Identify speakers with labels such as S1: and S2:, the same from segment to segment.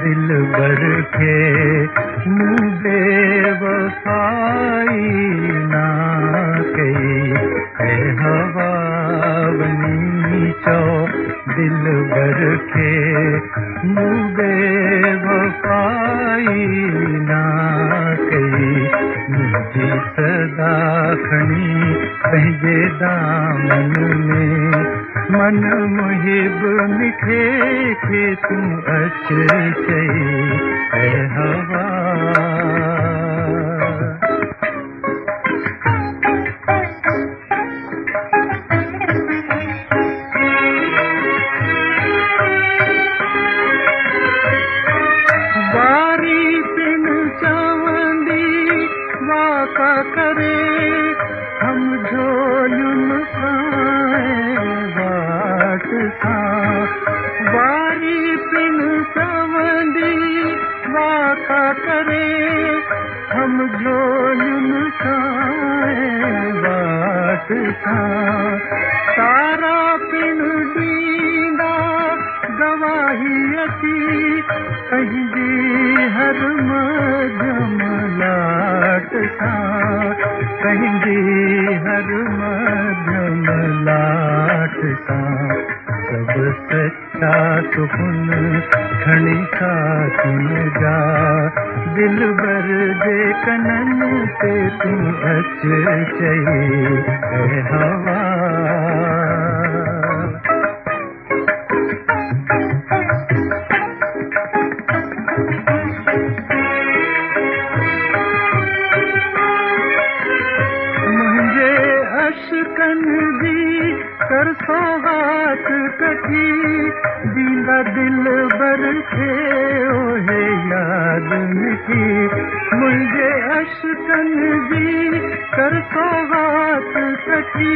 S1: दिलबर के बेवफाई ना कई है हवा बनी चो दिलबर के बेवफाई ना कई मुझी सदा खणी पंहिंजे दामन में मन मुहिब मिठे के तू अच चई है हवा बारी पिन चवंदी वाका करे हम झोलुन बारी पिन चवंदी वाका करे हम झोलुन वाट तारा पिन दींदा गवाही अची पंहिंजी हर मध्यम लाट पंहिंजी हर मध्यम लाट सब सच्चा तुन खणी का सुन जा दिलबर जे कनन ते तू अच चई है हवा मुंहिंजे अशकन जी करसो हाथ कटी दींदा दिलबर खे ओहे याद मिठी मुंहिंजे अशकन जी करसो हाथ कटी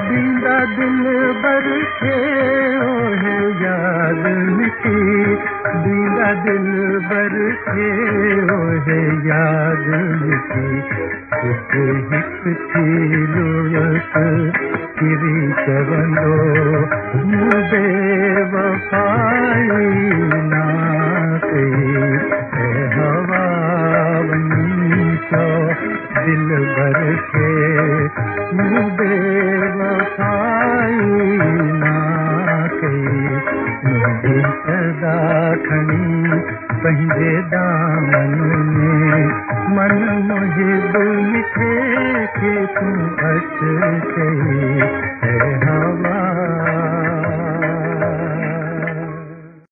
S1: दींदा दिलबर खे ओहे याद मिठी दींदा दिलबर खे ओहे याद मिठी हिक थी लुड़क किरी चवंदो बेवफाई ना कई है हवा वञी चो दिलबर खे बेवफाई ना कई मुंहिंजी सदा खणी पंहिंजे दामन में मन मुहिब मिठे के तू अच चई